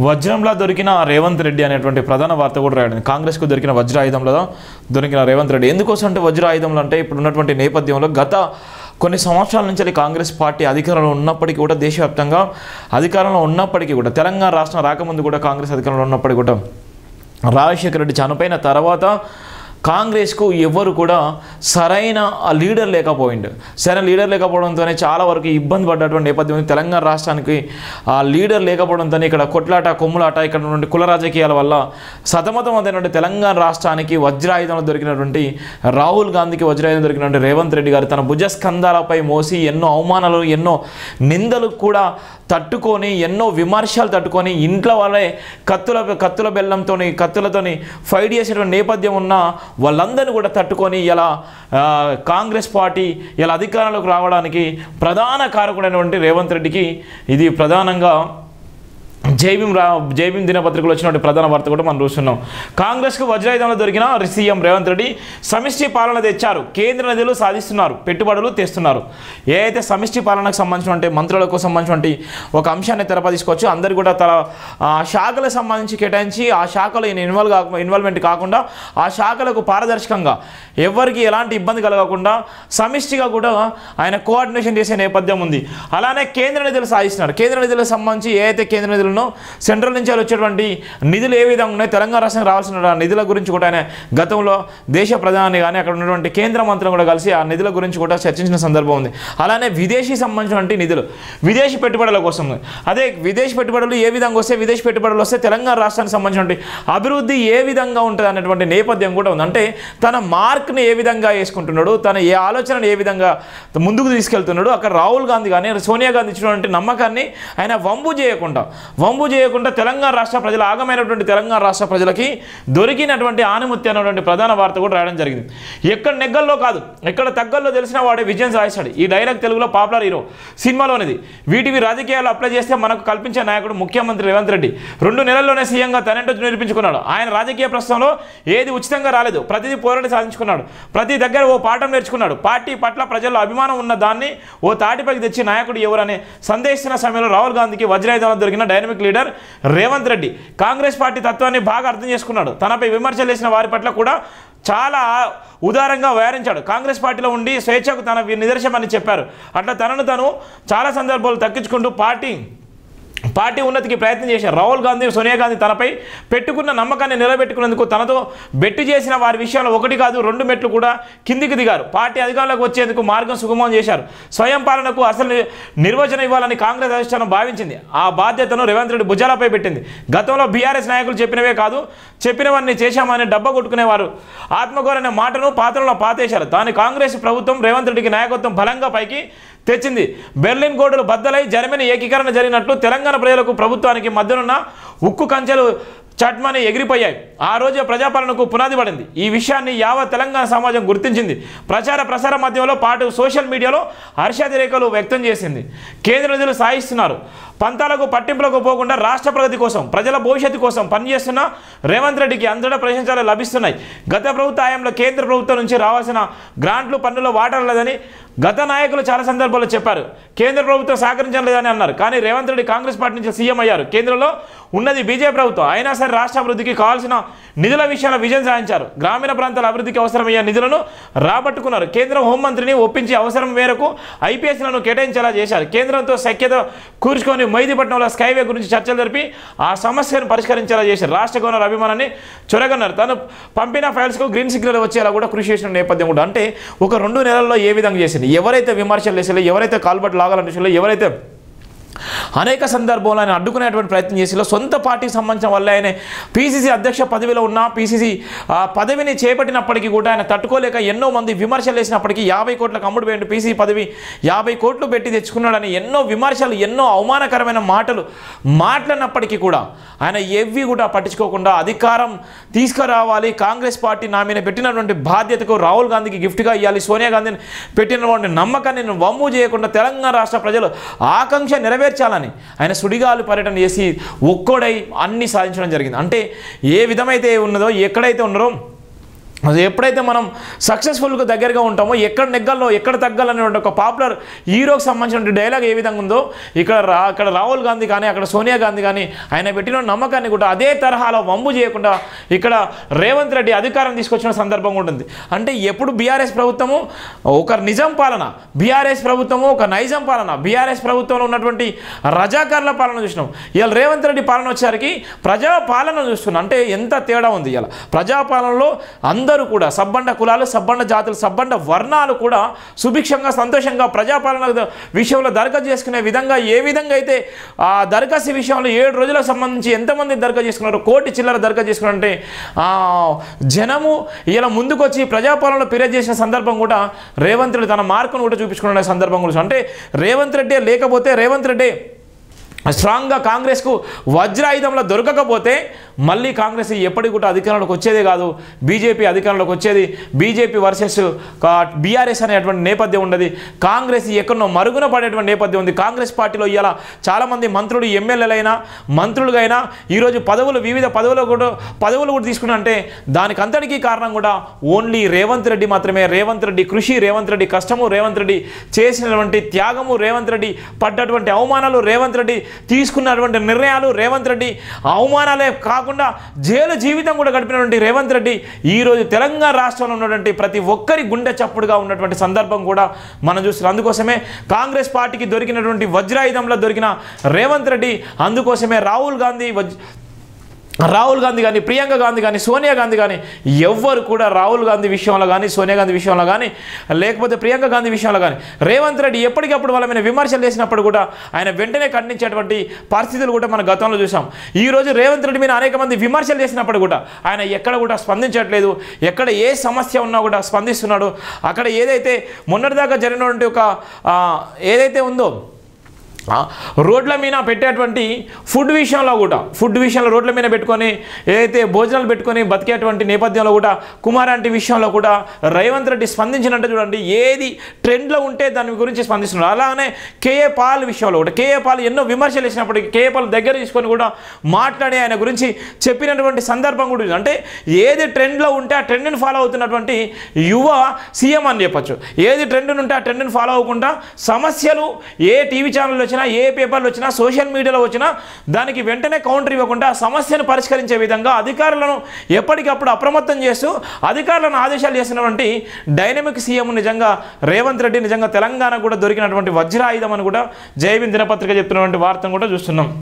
వజ్రంలా దొరికిన రేవంత్ రెడ్డి అనేటువంటి ప్రధాన వార్త కూడా రాయడం. కాంగ్రెస్కు దొరికిన వజ్రాయుధంలో దొరికిన రేవంత్ రెడ్డి. ఎందుకోసం అంటే వజ్రాయుధంలో అంటే ఇప్పుడు ఉన్నటువంటి నేపథ్యంలో గత కొన్ని సంవత్సరాల నుంచి కాంగ్రెస్ పార్టీ అధికారంలో ఉన్నప్పటికీ కూడా, దేశవ్యాప్తంగా అధికారంలో ఉన్నప్పటికీ కూడా, తెలంగాణ రాష్ట్రం రాకముందు కూడా కాంగ్రెస్ అధికారంలో ఉన్నప్పటికీ కూడా, రాజశేఖర రెడ్డి చనిపోయిన తర్వాత కాంగ్రెస్కు ఎవరు కూడా సరైన లీడర్ లేకపోయిండు. సరైన లీడర్ లేకపోవడంతోనే చాలా వరకు ఇబ్బంది పడ్డటువంటి నేపథ్యం. తెలంగాణ రాష్ట్రానికి ఆ లీడర్ లేకపోవడంతో ఇక్కడ కొట్లాట కొమ్ములాట, ఇక్కడ ఉన్నటువంటి కుల రాజకీయాల వల్ల సతమతమైనటువంటి తెలంగాణ రాష్ట్రానికి వజ్రాయుధంలో దొరికినటువంటి రాహుల్ గాంధీకి వజ్రాయుధం దొరికినటువంటి రేవంత్ రెడ్డి గారు తన భుజస్కంధాలపై మోసి ఎన్నో అవమానాలు, ఎన్నో నిందలు కూడా తట్టుకొని, ఎన్నో విమర్శలు తట్టుకొని, ఇంట్లో వాళ్ళే కత్తుల బెల్లంతోని కత్తులతోని ఫైట్ చేసేటువంటి నేపథ్యం ఉన్న వాళ్ళందరినీ కూడా తట్టుకొని ఇలా కాంగ్రెస్ పార్టీ ఇలా అధికారంలోకి రావడానికి ప్రధాన కారకుడైనటువంటి రేవంత్ రెడ్డికి ఇది ప్రధానంగా జై భీమ్ దినపత్రికలో వచ్చినటువంటి ప్రధాన వార్త కూడా మనం చూస్తున్నాం. కాంగ్రెస్కు వజ్రాయుధంలో దొరికిన సీఎం రేవంత్ రెడ్డి సమిష్టి పాలన తెచ్చారు, కేంద్ర నిధులు సాధిస్తున్నారు, పెట్టుబడులు తెస్తున్నారు. ఏ అయితే సమిష్టి పాలనకు సంబంధించినటువంటి మంత్రులకు సంబంధించినటువంటి ఒక అంశాన్ని తెరపదీసుకోవచ్చు. అందరు కూడా తన శాఖలకు సంబంధించి కేటాయించి ఆ శాఖలో ఇన్వాల్వ్మెంట్ కాకుండా ఆ శాఖలకు పారదర్శకంగా ఎవరికి ఎలాంటి ఇబ్బంది కలగకుండా సమిష్టిగా కూడా ఆయన కోఆర్డినేషన్ చేసే నేపథ్యం ఉంది. అలానే కేంద్ర నిధులు సాధిస్తున్నారు. కేంద్ర నిధులకు సంబంధించి ఏ అయితే కేంద్ర నిధులు సెంట్రల్ నుంచి వచ్చేటువంటి నిధులు ఏ విధంగా ఉన్నాయి, తెలంగాణ రాష్ట్రానికి రావాల్సిన నిధుల గురించి కూడా ఆయన గతంలో దేశ ప్రధాని కానీ అక్కడ ఉన్నటువంటి కేంద్ర మంత్రులు కూడా కలిసి ఆ నిధుల గురించి కూడా చర్చించిన సందర్భం ఉంది. అలానే విదేశీ సంబంధించినటువంటి నిధులు, విదేశీ పెట్టుబడుల కోసం, అదే విదేశీ పెట్టుబడులు ఏ విధంగా వస్తే, విదేశీ పెట్టుబడులు వస్తే తెలంగాణ రాష్ట్రానికి సంబంధించినటువంటి అభివృద్ధి ఏ విధంగా ఉంటుంది అనేటువంటి నేపథ్యం కూడా ఉంది. అంటే తన మార్క్ని ఏ విధంగా వేసుకుంటున్నాడు, తన ఏ ఆలోచనను ఏ విధంగా ముందుకు తీసుకెళ్తున్నాడు. అక్కడ రాహుల్ గాంధీ కానీ సోనియా గాంధీ ఇచ్చినటువంటి నమ్మకాన్ని ఆయన వంపు చేయకుండా తెలంగాణ రాష్ట్ర ప్రజల ఆగమైనటువంటి తెలంగాణ రాష్ట్ర ప్రజలకి దొరికినటువంటి ఆనిముత్య అనేటువంటి ప్రధాన వార్త కూడా రాయడం జరిగింది. ఎక్కడ నెగ్గల్లో కాదు, ఎక్కడ తగ్గల్లో తెలిసిన వాడే విజయం సాధిస్తాడు. ఈ డైలాగ్ తెలుగులో పాపులర్ హీరో సినిమాలోనిది. వీటివి రాజకీయాలు అప్లై చేస్తే మనకు కల్పించే నాయకుడు ముఖ్యమంత్రి రేవంత్ రెడ్డి 2 నెలల్లోనే సీఎంగా తనంటూ నిరూపించుకున్నాడు. ఆయన రాజకీయ ప్రస్థానంలో ఏది ఉచితంగా రాలేదు, ప్రతిదీ పోరాడి సాధించుకున్నాడు. ప్రతి దగ్గర ఓ పాఠం నేర్చుకున్నాడు. పార్టీ పట్ల ప్రజల్లో అభిమానం ఉన్న దాన్ని ఓ తాటిపైకి తెచ్చి నాయకుడు ఎవరనే సందేహిస్తున్న సమయంలో రాహుల్ గాంధీకి వజ్రాయుధంలో దొరికిన dynamic leader Revanth Reddy Congress party తత్వాన్ని బాగా అర్థం చేసుకున్నాడు. తనపై విమర్శలు చేసిన వారి పట్ల కూడా చాలా ఉదారంగా వ్యవహరించాడు. కాంగ్రెస్ పార్టీలో ఉండి స్వేచ్ఛకు తన నిదర్శనమని చెప్పారు. అట్లా తనను తను చాలా సందర్భాలు తగ్గించుకుంటూ పార్టీ ఉన్నతికి ప్రయత్నం చేశారు. రాహుల్ గాంధీ, సోనియా గాంధీ తనపై పెట్టుకున్న నమ్మకాన్ని నిలబెట్టుకునేందుకు తనతో బెట్టు చేసిన వారి విషయంలో 1 కాదు 2 మెట్లు కూడా కిందికి దిగారు. పార్టీ అధికారంలోకి వచ్చేందుకు మార్గం సుగమం చేశారు. స్వయం పాలనకు అసలు నిర్వచనం ఇవ్వాలని కాంగ్రెస్ అధిష్టానం భావించింది. ఆ బాధ్యతను రేవంత్ రెడ్డి భుజాలపై పెట్టింది. గతంలో బీఆర్ఎస్ నాయకులు చెప్పినవే కాదు, చెప్పినవన్నీ చేశామని డబ్బా కొట్టుకునేవారు. ఆత్మగౌరవ మాటను పాత్రలో పాతేశారు. దాని కాంగ్రెస్ ప్రభుత్వం రేవంత్ రెడ్డికి నాయకత్వం బలంగా పైకి తెచ్చింది. బెర్లిన్ గోడలు బద్దలై జర్మనీ ఏకీకరణ జరిగినట్లు తెలంగాణ ప్రజలకు ప్రభుత్వానికి మధ్యనున్న ఉక్కు కంచెలు చట్మని ఎగిరిపోయాయి. ఆ రోజు ప్రజాపాలనకు పునాది పడింది. ఈ విషయాన్ని యావత్ తెలంగాణ సమాజం గుర్తించింది. ప్రసార మాధ్యమంలో పాటు సోషల్ మీడియాలో హర్షాతిరేకాలు వ్యక్తం చేసింది. కేంద్ర నిధులు సాధిస్తున్నారు, పంతాలకు పట్టింపులకు పోకుండా రాష్ట్ర ప్రగతి కోసం, ప్రజల భవిష్యత్తు కోసం పనిచేస్తున్న రేవంత్ రెడ్డికి అందరూ ప్రశంసలు లభిస్తున్నాయి. గత ప్రభుత్వ హయాంలో కేంద్ర ప్రభుత్వం నుంచి రావాల్సిన గ్రాంట్లు, పన్నుల వాటాలు లేదని గత నాయకులు చాలా సందర్భాల్లో చెప్పారు. కేంద్ర ప్రభుత్వం సహకరించలేదని అన్నారు. కానీ రేవంత్ రెడ్డి కాంగ్రెస్ పార్టీ నుంచి సీఎం అయ్యారు. కేంద్రంలో ఉన్నది బీజేపీ ప్రభుత్వం అయినా సరే రాష్ట్ర అభివృద్ధికి కావాల్సిన నిధుల విషయంలో విజయం సాధించారు. గ్రామీణ ప్రాంతాల అభివృద్ధికి అవసరమయ్యే నిధులను రాబట్టుకున్నారు. కేంద్ర హోంమంత్రిని ఒప్పించి అవసరం మేరకు ఐపీఎస్లను కేటాయించేలా చేశారు. కేంద్రంతో సఖ్యత కూర్చుకొని మైదీపట్నంలో స్కైవే గురించి చర్చలు జరిపి ఆ సమస్యను పరిష్కరించేలా చేశారు. రాష్ట్ర గవర్నర్ అభిమానాన్ని చొరగన్నారు. తను పంపిన ఫైల్స్కు గ్రీన్ సిగ్నల్ వచ్చేలా కూడా కృషి చేసిన నేపథ్యం కూడా. అంటే ఒక 2 నెలల్లో ఏ విధంగా చేసింది, ఎవరైతే విమర్శలు చేసారో, ఎవరైతే కాల్బట్ లాగాలనిలో, ఎవరైతే అనేక సందర్భంలో ఆయన అడ్డుకునేటువంటి ప్రయత్నం చేసిలో, సొంత పార్టీకి సంబంధించిన వల్ల ఆయన పీసీసీ అధ్యక్ష పదవిలో ఉన్న పీసీసీ పదవిని చేపట్టినప్పటికీ కూడా ఆయన తట్టుకోలేక ఎన్నో మంది విమర్శలు వేసినప్పటికీ 50 కోట్లకు అమ్ముడు పోయిండు, పీసీసీ పదవి 50 కోట్లు పెట్టి తెచ్చుకున్నాడని ఎన్నో విమర్శలు, ఎన్నో అవమానకరమైన మాటలు మాట్లాడినప్పటికీ కూడా ఆయన ఏవి కూడా పట్టించుకోకుండా అధికారం తీసుకురావాలి, కాంగ్రెస్ పార్టీ నా మీద పెట్టినటువంటి బాధ్యతకు రాహుల్ గాంధీకి గిఫ్ట్గా ఇవ్వాలి, సోనియా గాంధీని పెట్టినటువంటి నమ్మకాన్ని నేను వమ్ము చేయకుండా తెలంగాణ రాష్ట్ర ప్రజలు ఆకాంక్ష నెరవేర్చాలని ఆయన సుడిగాలు పర్యటన చేసి ఒక్కోడై అన్ని సాధించడం జరిగింది. అంటే ఏ విధమైతే ఉన్నదో, ఎక్కడైతే ఉన్నారో అది ఎప్పుడైతే మనం సక్సెస్ఫుల్గా దగ్గరగా ఉంటామో ఎక్కడ నెగ్గాలో ఎక్కడ తగ్గాలనే ఒక పాపులర్ హీరోకి సంబంధించిన డైలాగ్ ఏ విధంగా ఉందో ఇక్కడ రాహుల్ గాంధీ కానీ అక్కడ సోనియా గాంధీ కానీ ఆయన పెట్టిన నమ్మకాన్ని కూడా అదే తరహాలో వంపు చేయకుండా ఇక్కడ రేవంత్ రెడ్డి అధికారం తీసుకొచ్చిన సందర్భం ఉంటుంది. అంటే ఎప్పుడు బీఆర్ఎస్ ప్రభుత్వము ఒక నిజాం పాలన, బీఆర్ఎస్ ప్రభుత్వము ఒక నైజాం పాలన, బీఆర్ఎస్ ప్రభుత్వంలో ఉన్నటువంటి రజాకార్ల పాలన చూసినాం. ఇవాళ రేవంత్ రెడ్డి పాలన వచ్చేసరికి ప్రజాపాలన చూస్తున్నాం. అంటే ఎంత తేడా ఉంది. ఇవాళ ప్రజాపాలనలో అందరూ కూడా సబ్బండ కులాలు, సబ్బండ జాతులు, సబ్బండ వర్ణాలు కూడా సుభిక్షంగా సంతోషంగా ప్రజాపాలన విషయంలో దరఖాస్తు చేసుకునే విధంగా ఏ విధంగా అయితే ఆ దరఖాస్తు విషయంలో 7 రోజులకు సంబంధించి ఎంతమంది దరఖాస్తు చేసుకున్నారు, 1 కోటి చిల్లర దరఖాస్తు చేసుకున్నారంటే జనము ఇలా ముందుకొచ్చి ప్రజాపాలనలో ఫిర్యాదు చేసిన సందర్భం కూడా రేవంత్ రెడ్డి తన మార్కును కూడా చూపించుకున్న సందర్భం కూడా. అంటే రేవంత్ రెడ్డి లేకపోతే రేవంత్ రెడ్డి స్ట్రాంగ్గా కాంగ్రెస్కు వజ్రాయుధంలో దొరకకపోతే మళ్ళీ కాంగ్రెస్ ఎప్పటికి కూడా అధికారంలోకి వచ్చేదే కాదు, బీజేపీ అధికారంలోకి వచ్చేది. బీజేపీ వర్సెస్ బీఆర్ఎస్ అనేటువంటి నేపథ్యం ఉన్నది. కాంగ్రెస్ ఎక్కడో మరుగున పడేటువంటి నేపథ్యం ఉంది. కాంగ్రెస్ పార్టీలో ఇవాళ చాలామంది మంత్రులు, ఎమ్మెల్యేలైనా మంత్రులుగా అయినా ఈరోజు వివిధ పదవులు కూడా తీసుకున్నంటే దానికి అంతటికీ కారణం కూడా ఓన్లీ రేవంత్ రెడ్డి మాత్రమే. రేవంత్ రెడ్డి కృషి, రేవంత్ రెడ్డి కష్టము, రేవంత్ రెడ్డి చేసినటువంటి త్యాగము, రేవంత్ రెడ్డి పడ్డటువంటి అవమానాలు, రేవంత్ రెడ్డి తీసుకున్నటువంటి నిర్ణయాలు, రేవంత్ రెడ్డి అవమానాలే కాకుండా జైలు జీవితం కూడా గడిపినటువంటి రేవంత్ రెడ్డి ఈరోజు తెలంగాణ రాష్ట్రంలో ఉన్నటువంటి ప్రతి ఒక్కరి గుండె చప్పుడుగా ఉన్నటువంటి సందర్భం కూడా మనం చూస్తున్నాం. అందుకోసమే కాంగ్రెస్ పార్టీకి దొరికినటువంటి వజ్రాయుధంలో దొరికిన రేవంత్ రెడ్డి, అందుకోసమే రాహుల్ గాంధీ కానీ, ప్రియాంక గాంధీ కానీ, సోనియా గాంధీ కానీ ఎవ్వరు కూడా రాహుల్ గాంధీ విషయంలో కానీ, సోనియా గాంధీ విషయంలో కానీ, లేకపోతే ప్రియాంక గాంధీ విషయంలో కానీ రేవంత్ రెడ్డి ఎప్పటికప్పుడు వాళ్ళ మీద విమర్శలు చేసినప్పుడు కూడా ఆయన వెంటనే ఖండించేటువంటి పరిస్థితులు కూడా మన గతంలో చూసాం. ఈరోజు రేవంత్ రెడ్డి మీద అనేక మంది విమర్శలు చేసినప్పుడు కూడా ఆయన ఎక్కడ కూడా స్పందించట్లేదు. ఎక్కడ ఏ సమస్య ఉన్నా కూడా స్పందిస్తున్నాడు. అక్కడ ఏదైతే మొన్నటిదాకా జరిగినటువంటి ఒక ఏదైతే ఉందో రోడ్ల మీద పెట్టేటువంటి ఫుడ్ విషయంలో రోడ్ల మీద పెట్టుకొని ఏదైతే భోజనాలు పెట్టుకొని బతికేటువంటి నేపథ్యంలో కూడా కుమారాంటి విషయంలో కూడా రేవంత్ రెడ్డి స్పందించినట్టు చూడండి. ఏది ట్రెండ్లో ఉంటే దాని గురించి స్పందిస్తున్నారు. అలానే కేఏ పాల్ విషయంలో కూడా కేఏ పాల్ ఎన్నో విమర్శలు వేసినప్పటికీ కేఏ పాల్ దగ్గర తీసుకొని కూడా మాట్లాడి ఆయన గురించి చెప్పినటువంటి సందర్భం కూడా. అంటే ఏది ట్రెండ్లో ఉంటే ఆ ట్రెండ్ని ఫాలో అవుతున్నటువంటి యువ సీఎం అని చెప్పచ్చు. ఏది ట్రెండ్ ఉంటే ఆ ట్రెండ్ని ఫాలో అవ్వకుండా సమస్యలు ఏ టీవీ ఛానల్ వచ్చినా, ఏ పేపర్లు వచ్చినా, సోషల్ మీడియాలో వచ్చినా దానికి వెంటనే కౌంటర్ ఇవ్వకుండా సమస్యను పరిష్కరించే విధంగా అధికారులను ఎప్పటికప్పుడు అప్రమత్తం చేస్తూ అధికారులను ఆదేశాలు చేసినటువంటి డైనమిక్ సీఎం నిజంగా రేవంత్ రెడ్డి నిజంగా తెలంగాణ కూడా దొరికినటువంటి వజ్రాయుధం అని కూడా జై భీమ్ దినపత్రిక చెప్తున్నటువంటి వార్తను కూడా చూస్తున్నాం.